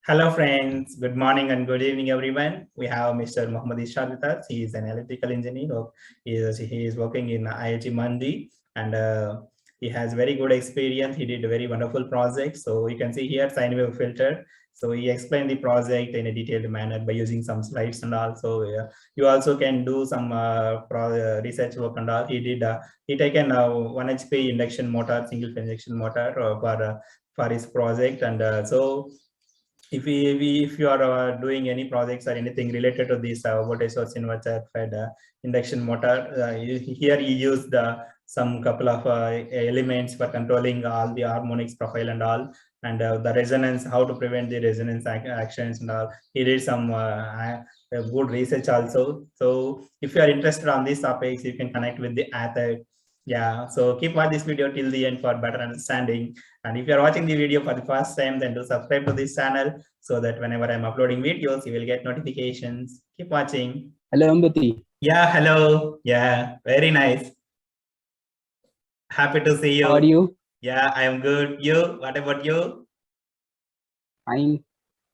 Hello friends, good morning and good evening everyone. We have Mr. Muhammad Ishaq with us. He is an electrical engineer. He is working in IIT Mandi and he has very good experience. He did a very wonderful project. So you can see here sine wave filter. So he explained the project in a detailed manner by using some slides and also you also can do some research work and all. He taken 1 HP induction motor, single injection motor for his project and so if you are doing any projects or anything related to this voltage source inverter fed induction motor, here you use some couple of elements for controlling all the harmonics profile and all, and the resonance, how to prevent the resonance actions and all. He did some good research also. So if you are interested on these topics, you can connect with the author. Yeah, so keep watch this video till the end for better understanding. And if you're watching the video for the first time, then do subscribe to this channel so that whenever I'm uploading videos, you will get notifications. Keep watching. Hello, Ambati. Yeah, hello. Yeah, very nice. Happy to see you. How are you? Yeah, I am good. You? What about you? Fine.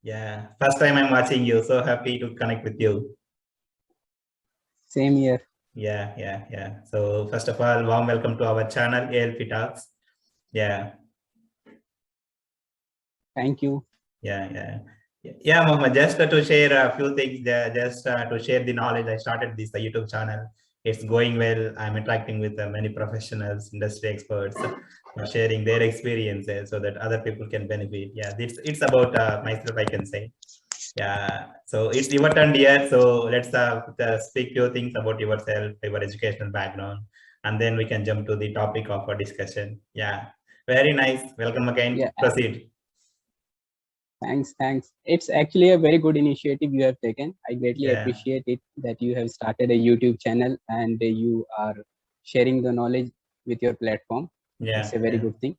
Yeah, first time I'm watching you. So happy to connect with you. Same here. Yeah. So first of all, warm welcome to our channel, ALP Talks. Yeah. Thank you. Yeah, Mohammed, just to share a few things, just to share the knowledge. I started this YouTube channel. It's going well. I'm interacting with many professionals, industry experts, sharing their experiences so that other people can benefit. Yeah, it's about myself, I can say. Yeah, so it's your turn, dear. So let's speak few things about yourself, your educational background, and then we can jump to the topic of our discussion. Yeah, very nice. Welcome again. Yeah. Proceed. Thanks. It's actually a very good initiative you have taken. I greatly appreciate it that you have started a YouTube channel and you are sharing the knowledge with your platform. Yeah, it's a very good thing.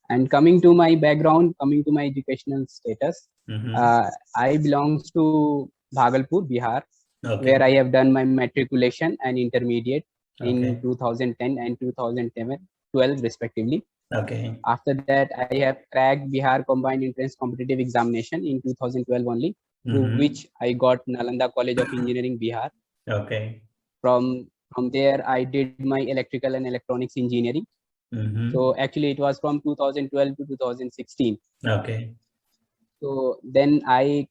And coming to my background, coming to my educational status, I belongs to Bhagalpur, Bihar, where I have done my matriculation and intermediate in 2010 and 2012 respectively. Okay. After that, I have cracked Bihar Combined Entrance Competitive Examination in 2012 only, through which I got Nalanda College of Engineering, Bihar. Okay. From there, I did my electrical and electronics engineering. So actually, it was from 2012 to 2016. Okay. So then I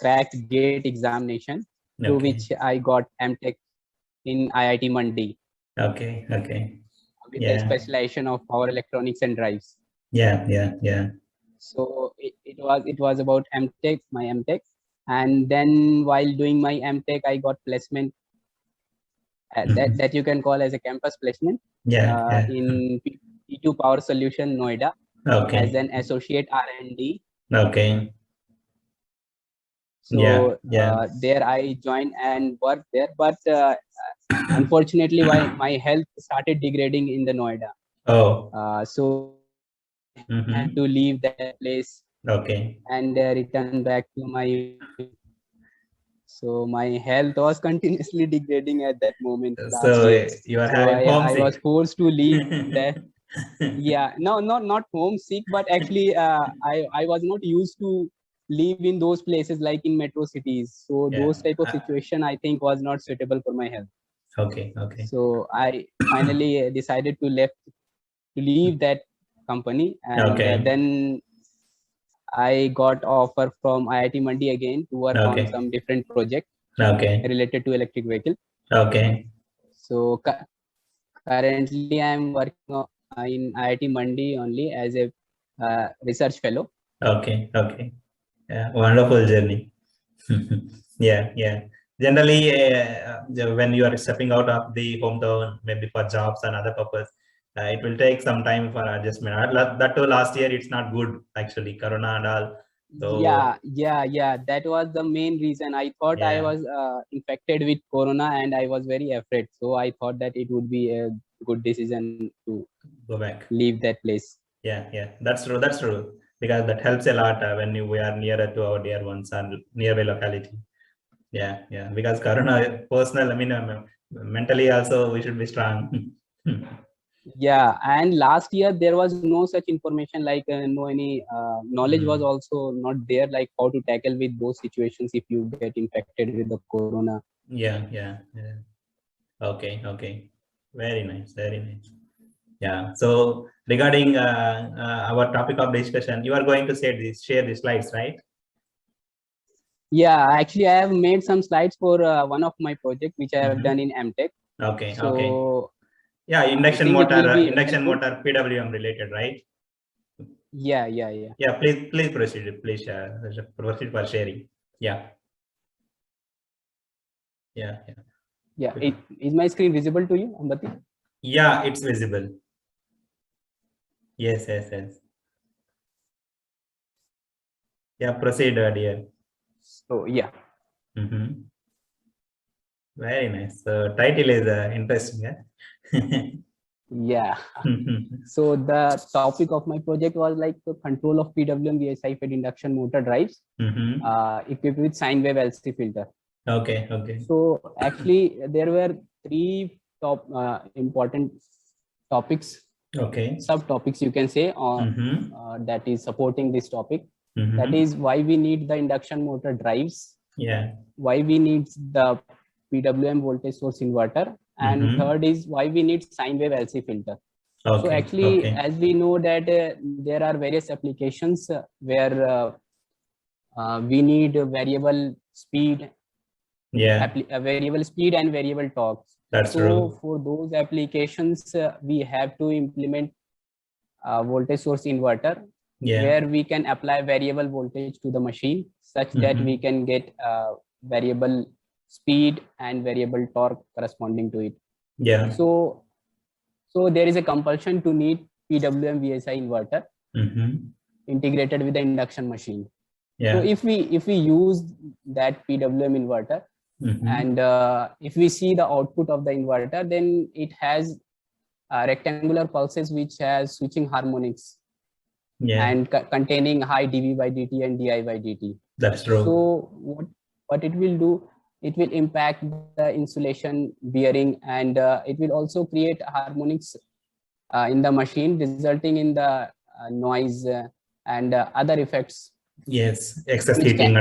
cracked GATE examination, through which I got MTech in IIT Mandi. Okay. With the specialization of power electronics and drives. Yeah. So it was about MTech, my MTech, and then while doing my MTech, I got placement that you can call as a campus placement. In P2 Power Solution, Noida, as an associate R&D. Okay. So there I joined and worked there, but unfortunately, my health started degrading in the Noida. So I had to leave that place. Okay. And return back to my. So my health was continuously degrading at that moment. So you are having homesick. I was forced to leave that. Yeah, no, not homesick, but actually, I was not used to live in those places like in metro cities. So those type of situation I think was not suitable for my health. Okay. So I finally decided to leave that company, and then I got offer from IIT Mandi again to work on some different project related to electric vehicle. Okay. So currently I am working in IIT Mandi only as a research fellow. Okay. Yeah, wonderful journey. Yeah. Generally, when you are stepping out of the hometown, maybe for jobs and other purpose, it will take some time for adjustment. That too, last year it's not good actually, Corona and all. So yeah, that was the main reason. I thought I was infected with Corona and I was very afraid. So I thought that it would be a good decision to go back, leave that place. Yeah, that's true, because that helps a lot when we are nearer to our dear ones and nearby locality. Yeah, because Corona personal, I mean, mentally also we should be strong. Yeah, and last year there was no such information, like no any knowledge was also not there, like how to tackle with those situations if you get infected with the corona. Yeah. Okay. Very nice. Yeah. So regarding our topic of discussion, you are going to share the slides, right? Yeah, actually I have made some slides for one of my project which I have done in MTech. Okay. So yeah, induction it will motor, be induction helpful. motor PWM related, right? Yeah. Yeah, please proceed. Please proceed for sharing. Yeah. Yeah. Is my screen visible to you, Ambati? Yeah, it's visible. Yes. Yeah, proceed, dear. So yeah. Very nice. So title is interesting. Yeah. So the topic of my project was like the control of PWM VSI fed induction motor drives equipped with sine wave LC filter. Okay. So actually there were three top important topics, subtopics you can say, that is supporting this topic. That is why we need the induction motor drives. Yeah. Why we need the PWM voltage source inverter, and third is why we need sine wave LC filter. So actually, as we know that there are various applications where we need variable speed, variable speed and variable torque. That's true. For those applications, we have to implement voltage source inverter, where we can apply variable voltage to the machine, such that we can get variable speed and variable torque corresponding to it. Yeah. So there is a compulsion to need PWM VSI inverter integrated with the induction machine. Yeah. So if we use that PWM inverter, and if we see the output of the inverter, then it has rectangular pulses which has switching harmonics, and containing high dV by dt and di by dt. That's true. So what it will do, it will impact the insulation bearing, and it will also create harmonics in the machine, resulting in the noise and other effects. Yes, excess heating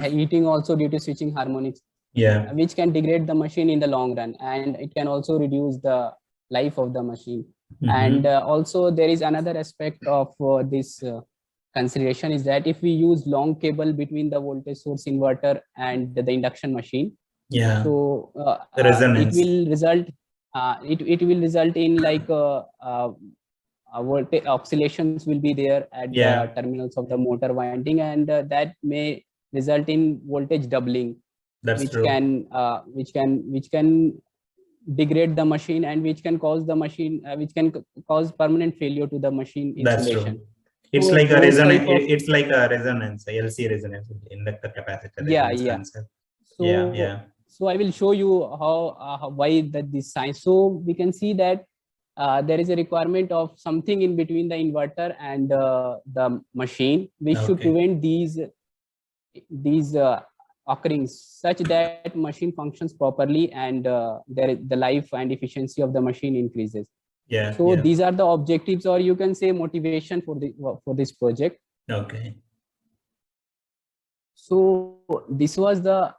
heating also due to switching harmonics. Yeah. Which can degrade the machine in the long run, and it can also reduce the life of the machine. And also there is another aspect of this consideration, is that if we use long cable between the voltage source inverter and the induction machine, so it will result in like voltage oscillations will be there at the terminals of the motor winding, and that may result in voltage doubling. That's which true. Which can degrade the machine, and which can cause the machine which can cause permanent failure to the machine insulation. True. It's so like a resonance. It's like a resonance, a LC resonance, inductor capacitor. So I will show you how why this science. So we can see that there is a requirement of something in between the inverter and the machine, which should prevent these occurring, such that machine functions properly, and the life and efficiency of the machine increases. So these are the objectives, or you can say motivation for this project. Okay. So this was the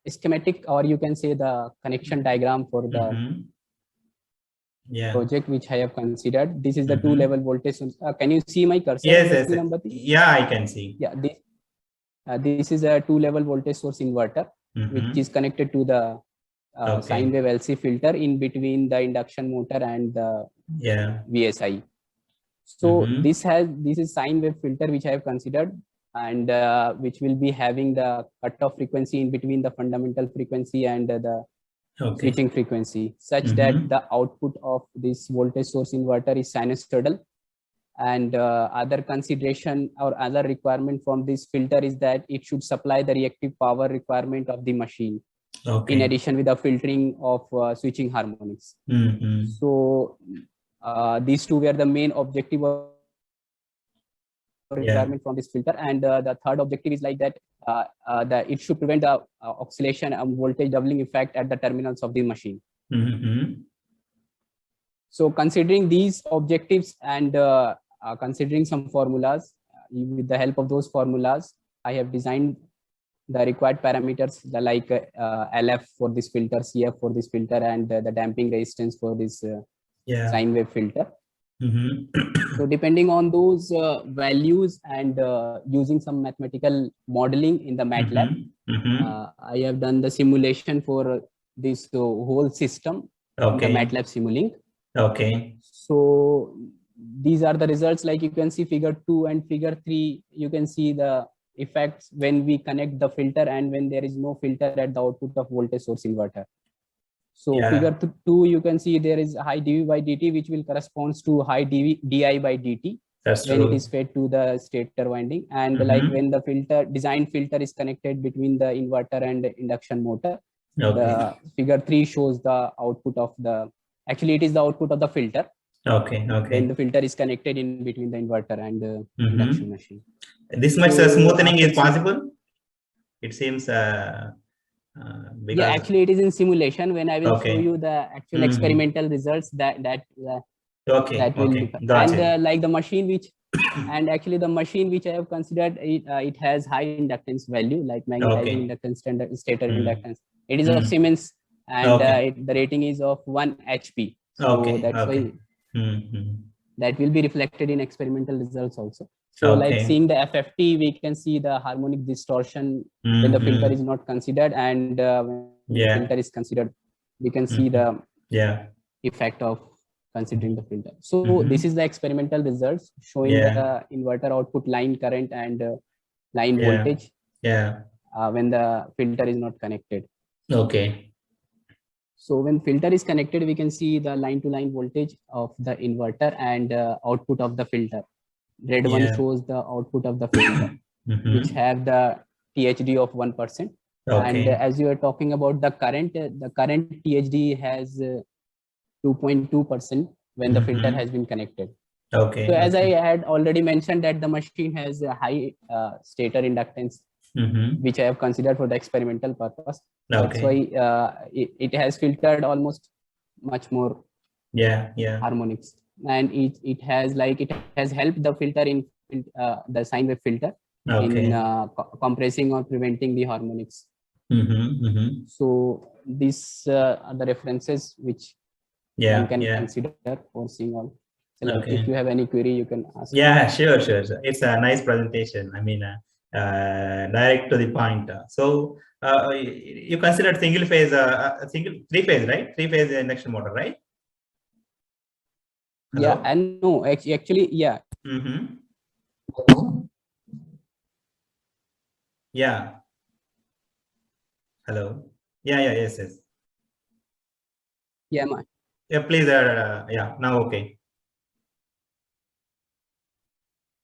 schematic, or you can say the connection diagram for the project which I have considered. This is the two-level voltage. Can you see my cursor? Yes. Yeah, I can see. Yeah, this is a two-level voltage source inverter, which is connected to the sine wave LC filter in between the induction motor and the VSI. So this is sine wave filter which I have considered, and which will be having the cutoff frequency in between the fundamental frequency and the switching frequency, such that the output of this voltage source inverter is sinusoidal. And other consideration or other requirement from this filter is that it should supply the reactive power requirement of the machine, in addition with the filtering of switching harmonics. So these two were the main objective of requirement from this filter. And the third objective is like that it should prevent the oscillation and voltage doubling effect at the terminals of the machine. So considering these objectives and considering some formulas, with the help of those formulas, I have designed the required parameters like LF for this filter, CF for this filter, and the damping resistance for this sine wave filter. So depending on those values and using some mathematical modeling in the MATLAB, I have done the simulation for this whole system in the MATLAB Simulink. Okay. So these are the results. Like you can see figure 2 and figure 3, you can see the effects when we connect the filter and when there is no filter at the output of voltage source inverter. So figure 2, you can see there is high dV by dt, which will corresponds to high di by dt. That's when true. It is fed to the stator winding, and like when the designed filter is connected between the inverter and induction motor. The figure 3 shows the output of the, actually it is the output of the filter. When the filter is connected in between the inverter and the induction machine. This much smoothening is possible, it seems. Yeah, actually it is in simulation. When I will show you the actual experimental results, that will differ. And like the machine which and actually the machine which I have considered, it has high inductance value, like magnetizing inductance and stator inductance. It is of Siemens, and the rating is of 1 HP. So that's why that will be reflected in experimental results also. So like seeing the FFT, we can see the harmonic distortion when the filter is not considered, and when the filter is considered, we can see the effect of considering the filter. So this is the experimental results showing the inverter output line current and line voltage when the filter is not connected. So when filter is connected, we can see the line-to-line voltage of the inverter and output of the filter. Red one shows the output of the filter, which have the THD of 1%. And as you are talking about the current THD has 2.2% when the filter has been connected. So as I had already mentioned that the machine has a high stator inductance, which I have considered for the experimental purpose. That's why it has filtered almost much more harmonics, and it has helped the filter in the sine wave filter in compressing or preventing the harmonics. So these are the references which one can consider for seeing all. So like if you have any query, you can ask. Sure. It's a nice presentation. I mean, direct to the point. So you considered single phase, three phase, right? 3-phase induction motor, right? Hello? Yeah, and no, actually, yeah. Yeah. Hello. Yes. Yeah, please. Now okay.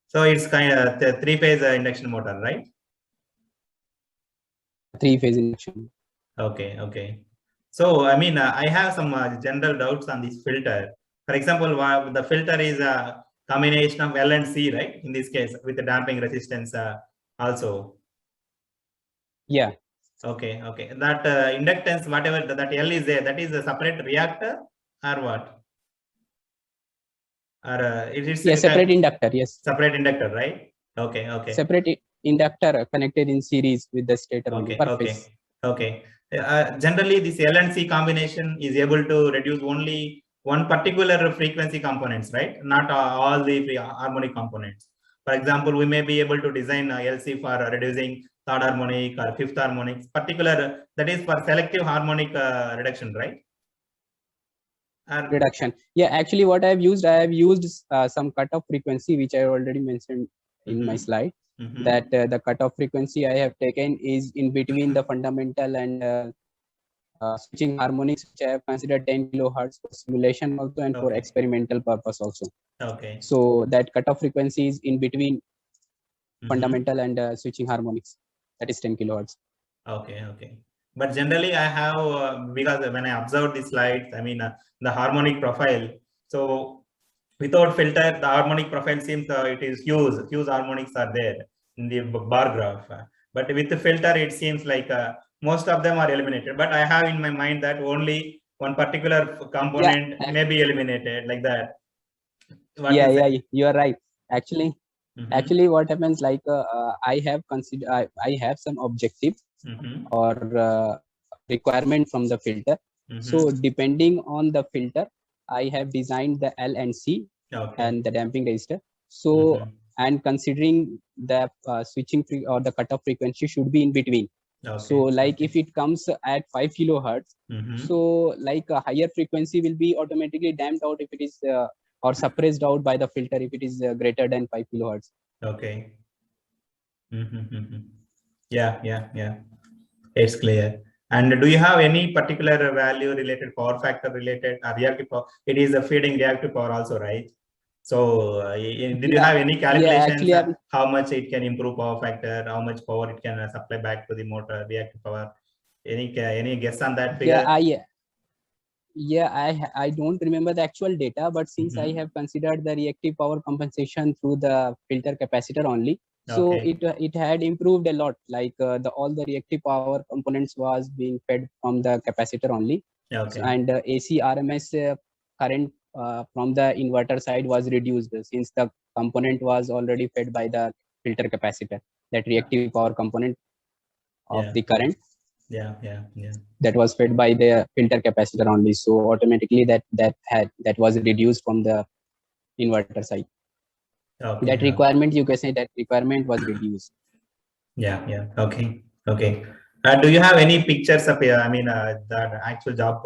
So it's kind of the 3-phase induction motor, right? 3-phase induction. Okay. So I mean, I have some general doubts on this filter. For example, the filter is a combination of L and C, right? In this case, with the damping resistance also. Yeah. Okay. That inductance, whatever that L is there, that is a separate reactor or what? Or it is separate inductor. Yes. Separate inductor, right? Okay. Separate inductor connected in series with the stator. Okay. Generally, this L and C combination is able to reduce only one particular frequency components, right? Not all the harmonic components. For example, we may be able to design LC for reducing third harmonic or fifth harmonic, particular, that is for selective harmonic reduction, right? Reduction. Yeah, actually what I have used some cutoff frequency, which I already mentioned in my slide. That the cutoff frequency I have taken is in between the fundamental and switching harmonics, which I have considered 10 kilohertz for simulation also and for experimental purpose also. So that cutoff frequency is in between fundamental and switching harmonics, that is 10 kilohertz. Okay. But generally I have, because when I observed the slides, I mean the harmonic profile. So without filter, the harmonic profile seems it is huge harmonics are there in the bar graph. But with the filter, it seems like most of them are eliminated. But I have in my mind that only one particular component may be eliminated like that. You are right. Actually, what happens, like I have some objective or requirement from the filter. So depending on the filter, I have designed the L and C and the damping register. So and considering the switching or the cutoff frequency should be in between. So like if it comes at 5 kilohertz, so like a higher frequency will be automatically damped out if it is or suppressed out by the filter if it is greater than 5 kilohertz. Okay. Yeah. It's clear. And do you have any particular value related, power factor related, reactive power? It is a feeding reactive power also, right? So did you have any calculations how much it can improve power factor, how much power it can supply back to the motor, reactive power? Any guess on that figure? I don't remember the actual data, but since I have considered the reactive power compensation through the filter capacitor only, so it had improved a lot. Like all the reactive power components was being fed from the capacitor only, and AC RMS current from the inverter side was reduced since the component was already fed by the filter capacitor. That reactive power component of the current. That was fed by the filter capacitor only. So automatically that was reduced from the inverter side. That requirement, you can say that requirement was reduced. Okay. Do you have any pictures of the actual job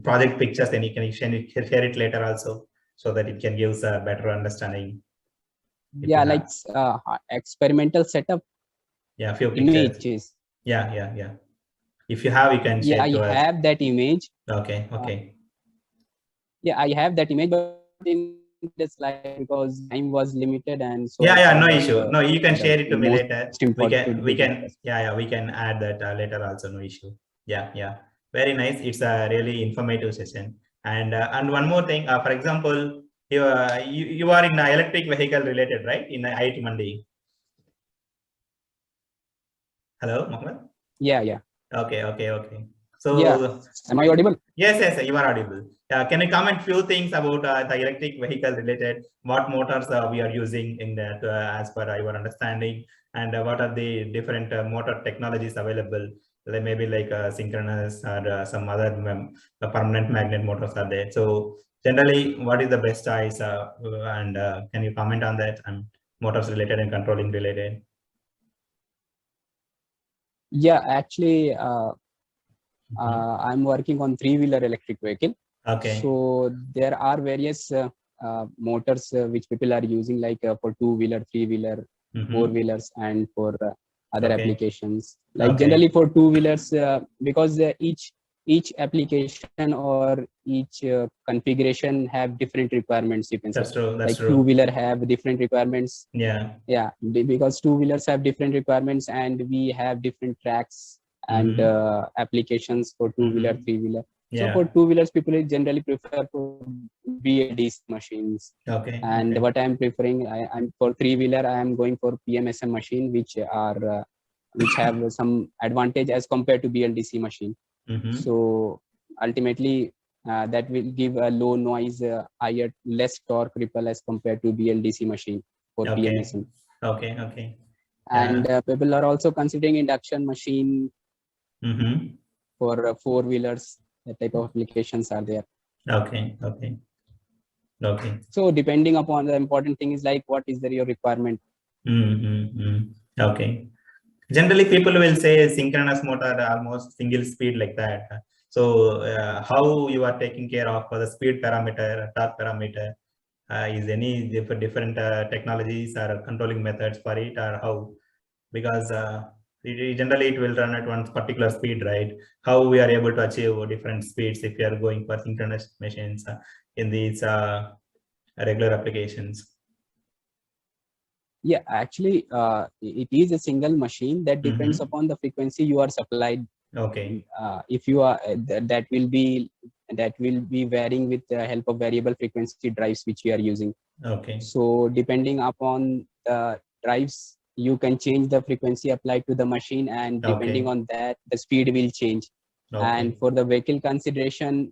project pictures? Then you can share it later also, so that it can give us a better understanding. Like experimental setup. Few pictures. Images. Yeah. If you have, you can share. I have that image. Okay. I have that image, but in the slide because time was limited, and so no issue. No, you can share it to me later. We can add that later also. No issue. Yeah. Very nice. It's a really informative session. And one more thing. For example, you are in electric vehicle related, right? In IIT Mandi. Hello, Mohammed. Yeah. Okay. So am I audible? Yes, you are audible. Can you comment few things about the electric vehicle related? What motors we are using in that as per your understanding, and what are the different motor technologies available? Maybe like synchronous or some other permanent magnet motors are there. So generally, what is the best choice? And can you comment on that? And motors related and controlling related. Actually. I'm working on 3-wheeler electric vehicle. Okay. So there are various motors which people are using, like for 2-wheeler, 3-wheeler, 4-wheelers, and for other applications. Like generally for 2-wheelers, because each application or each configuration have different requirements. You can say. That's true. Like 2-wheeler have different requirements. Yeah. Because 2-wheelers have different requirements, and we have different tracks and applications for 2-wheeler, 3-wheeler. So for 2-wheelers, people generally prefer for BLDC machines. And what I'm preferring, I'm for 3-wheeler, I am going for PMSM machine, which have some advantage as compared to BLDC machine. So ultimately, that will give a low noise, higher, less torque ripple as compared to BLDC machine for PMSM. Okay. And people are also considering induction machine. For 4-wheelers, that type of applications are there. Okay. So depending upon, the important thing is like what is your requirement. Okay. Generally, people will say synchronous motor, almost single speed like that. So how you are taking care of the speed parameter, torque parameter? Is any different technologies or controlling methods for it, or how? Because generally it will run at one particular speed, right? How we are able to achieve different speeds if you are going for synchronous machines in these regular applications? Actually, it is a single machine that depends upon the frequency you are supplied. If you are that will be varying with the help of variable frequency drives which you are using. So depending upon the drives, you can change the frequency applied to the machine, and depending on that, the speed will change. And for the vehicle consideration,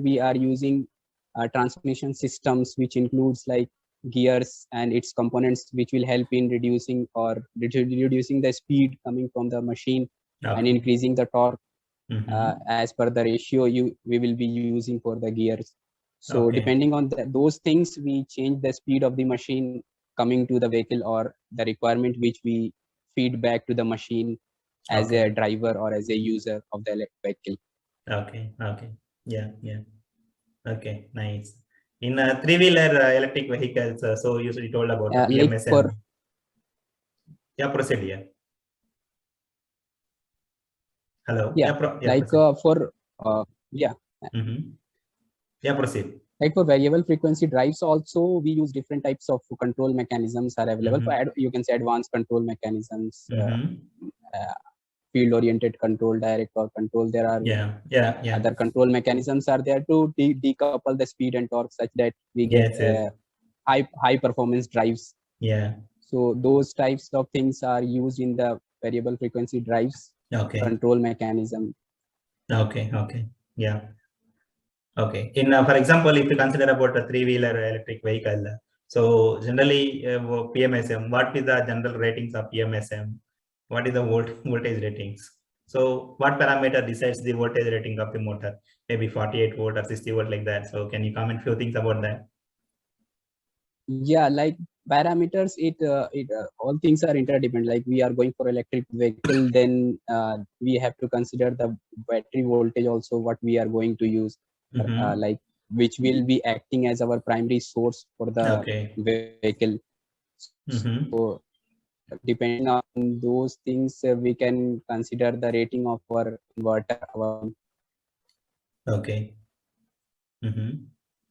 we are using transmission systems, which includes like gears and its components, which will help in reducing the speed coming from the machine and increasing the torque as per the ratio we will be using for the gears. So depending on those things, we change the speed of the machine coming to the vehicle, or the requirement which we feed back to the machine as a driver or as a user of the vehicle. Okay. Yeah. Okay, nice. In three-wheeler electric vehicles, so you told about the PMSM. Like proceed. Yeah. Hello. Yeah, Proceed. Like for variable frequency drives also, we use different types of control mechanisms are available. For you can say advanced control mechanisms, field oriented control, direct torque control. There are other control mechanisms are there to decouple the speed and torque such that we get high performance drives. So those types of things are used in the variable frequency drives control mechanism. Okay. For example, if you consider about a three-wheeler electric vehicle, so generally PMSM, what is the general ratings of PMSM? What is the voltage ratings? So what parameter decides the voltage rating of the motor? Maybe 48 volt or 60 volt like that. So can you comment few things about that? Yeah, like parameters, all things are interdependent. Like we are going for electric vehicle, then we have to consider the battery voltage also, what we are going to use, like which will be acting as our primary source for the vehicle. So depending on those things, we can consider the rating of our inverter.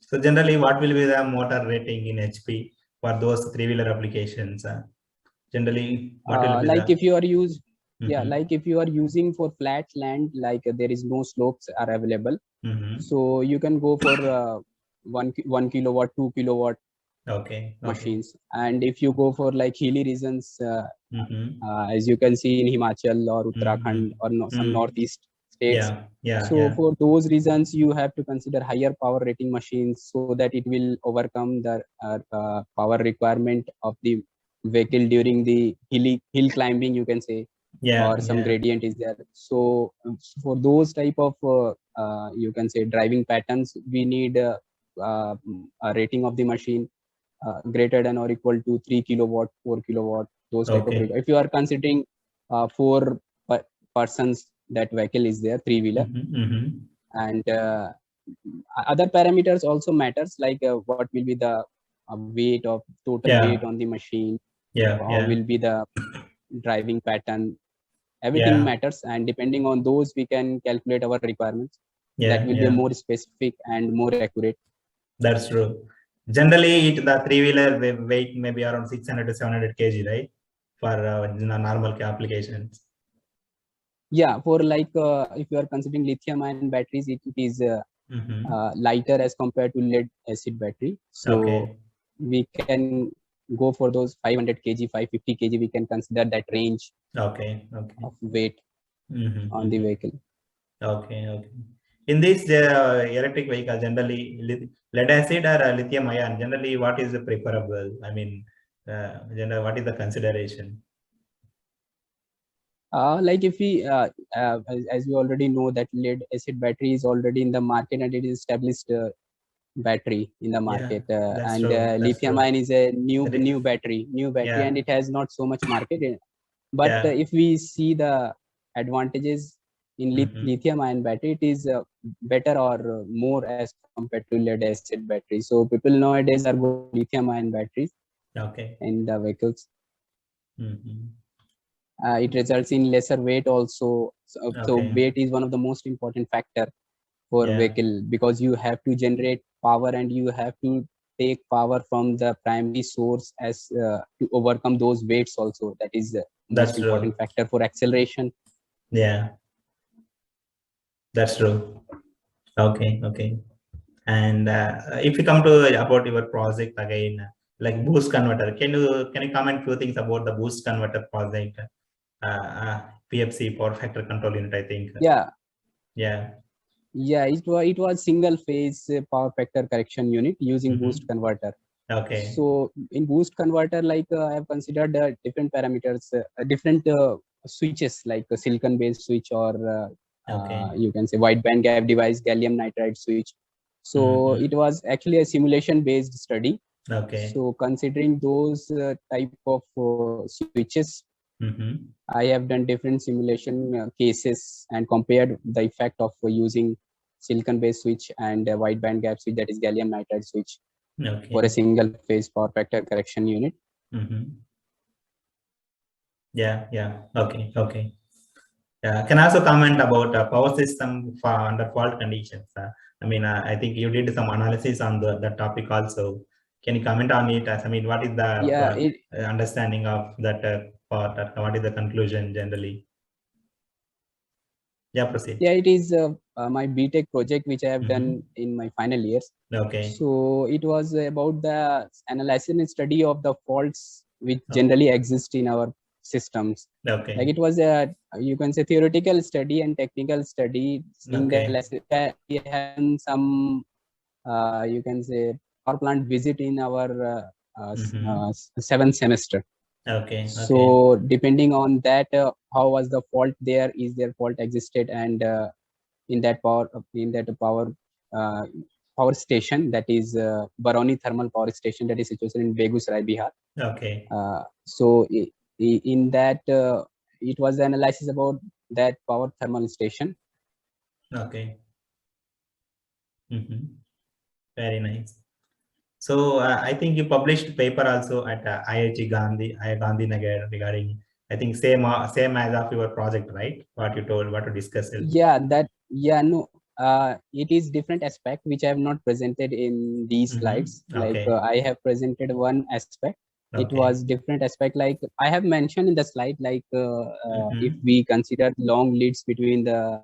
So generally, what will be the motor rating in HP for those three-wheeler applications? Generally, what will be like if you are like if you are using for flat land, like there is no slopes are available, so you can go for 1 kilowatt, 2 kilowatt machines. And if you go for like hilly regions, as you can see in Himachal or Uttarakhand or some northeast states, for those reasons you have to consider higher power rating machines, so that it will overcome the power requirement of the vehicle during the hill climbing, you can say, or some gradient is there. So for those type of you can say driving patterns, we need a rating of the machine greater than or equal to 3 kilowatt, 4 kilowatt, those type of. If you are considering 4 persons, that vehicle is there, three-wheeler, and other parameters also matters, like what will be the weight of total weight on the machine, how will be the driving pattern, everything matters, and depending on those we can calculate our requirements. That will be more specific and more accurate. That's true. Generally, the three-wheeler weight may be around 600 to 700 kg, right? For normal applications. Yeah, for like if you are considering lithium-ion batteries, it is lighter as compared to lead acid battery. So we can go for those 500 kg, 550 kg. We can consider that range of weight on the vehicle. In this electric vehicle, generally lead acid or lithium ion, generally what is preferable? I mean, what is the consideration? Like if we, as you already know, that lead acid battery is already in the market and it is established battery in the market, and lithium ion is a new battery, and it has not so much market. But if we see the advantages in lithium ion battery, it is better or more as compared to lead acid battery. So people nowadays are going lithium ion batteries in the vehicles. It results in lesser weight also. So weight is one of the most important factor for vehicle, because you have to generate power and you have to take power from the primary source as to overcome those weights also. That is the most important factor for acceleration. Yeah, that's true. Okay. And if you come to about your project again, like boost converter, can you comment few things about the boost converter project? PFC, power factor control unit, I think. Yeah. Yeah. Yeah, it was single phase power factor correction unit using boost converter. Okay. So in boost converter, like I have considered different parameters, different switches, like a silicon based switch, or you can say wide band gap device, gallium nitride switch. So it was actually a simulation based study. Okay. So considering those type of switches, I have done different simulation cases and compared the effect of using silicon based switch and a wide band gap switch, that is gallium nitride switch, for a single phase power factor correction unit. Yeah. Okay. Can I also comment about power system for under fault conditions? I mean, I think you did some analysis on that topic also. Can you comment on it? I mean, what is the understanding of that part? What is the conclusion generally? Yeah, proceed. Yeah, it is my BTech project which I have done in my final years. Okay. So it was about the analysis and study of the faults which generally exist in our systems. Okay. Like it was a, you can say, theoretical study and technical study. In the we have some you can say power plant visit in our 7th semester. Okay. So depending on that, how was the fault there? Is there fault existed? And in that power power station, that is Baroni Thermal Power Station, that is situated in Begusrai, Bihar. Okay. So in that, it was the analysis about that power thermal station. Okay. Very nice. So I think you published paper also at IIT Gandhinagar regarding, I think same as of your project, right? What you told, what to discuss. It is different aspect which I have not presented in these slides. Like I have presented one aspect. It was different aspect. Like I have mentioned in the slide, like if we consider long leads between the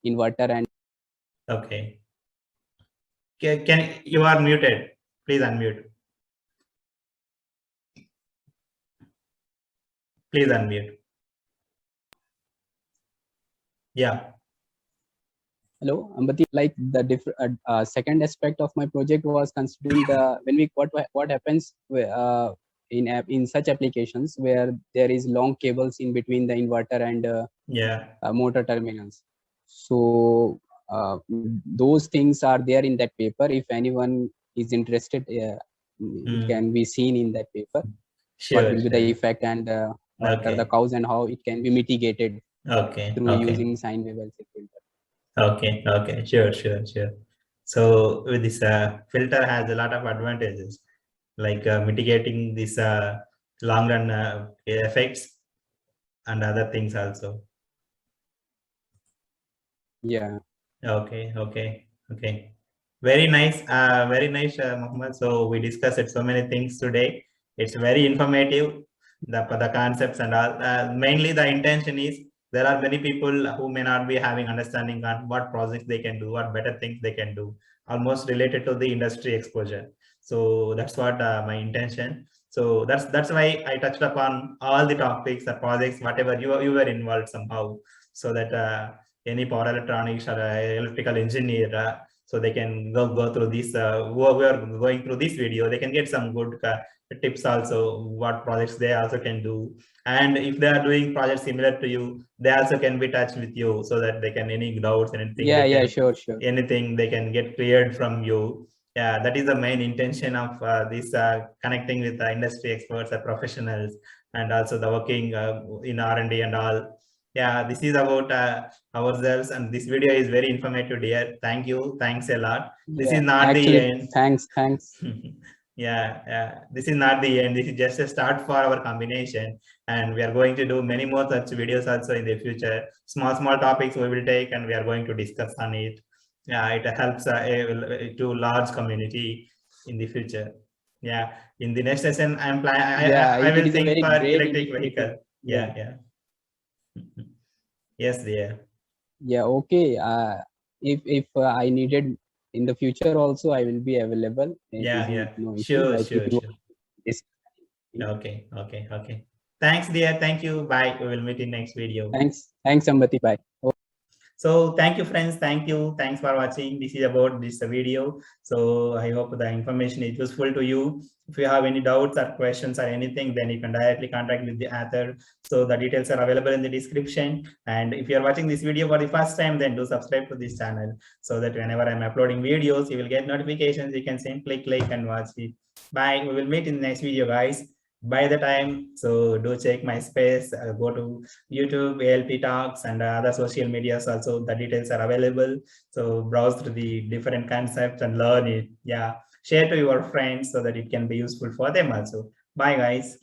inverter and. Okay. Can you are muted? Please unmute. Please unmute. Yeah. Hello, Ambati. Like the second aspect of my project was considering the what happens in such applications where there is long cables in between the inverter and motor terminals. So those things are there in that paper. If anyone is interested, it can be seen in that paper. What will be the effect and what are the cause and how it can be mitigated through using sine wave LC filter. Okay. Sure. So with this filter has a lot of advantages, like mitigating this long run effects and other things also. Yeah. Okay. Very nice, Mohammed. So we discussed so many things today. It's very informative, the concepts and all. Mainly the intention is there are many people who may not be having understanding on what projects they can do, what better things they can do, almost related to the industry exposure. So that's what my intention. So that's why I touched upon all the topics, the projects, whatever you were involved somehow, so that any power electronics or electrical engineer, so they can go through this. Who are going through this video, they can get some good tips also, what projects they also can do. And if they are doing projects similar to you, they also can be touched with you, so that they can, any doubts, anything. Sure. Anything they can get cleared from you. Yeah, that is the main intention of this connecting with the industry experts, the professionals, and also the working in R&D and all. Yeah, this is about ourselves, and this video is very informative, dear. Thanks a lot. This is not the end. Thanks. Yeah, this is not the end. This is just a start for our combination, and we are going to do many more such videos also in the future. Small topics we will take, and we are going to discuss on it. Yeah, it helps to large community in the future. Yeah, in the next session I will think for electric vehicle. Yeah. Yes, dear. Yeah, okay. If I needed in the future also, I will be available. Yeah. Sure. Okay. Thanks, dear. Thank you. Bye. We will meet in next video. Thanks, Ambati. Bye. So thank you, friends. Thank you. Thanks for watching. This is about this video. So I hope the information is useful to you. If you have any doubts or questions or anything, then you can directly contact with the author. So the details are available in the description. And if you are watching this video for the first time, then do subscribe to this channel so that whenever I'm uploading videos, you will get notifications. You can simply click and watch it. Bye. We will meet in the next video, guys. By the time, so do check my space, go to YouTube, ALP Talks, and other social medias also. The details are available. So browse through the different concepts and learn it. Yeah, share to your friends so that it can be useful for them also. Bye, guys.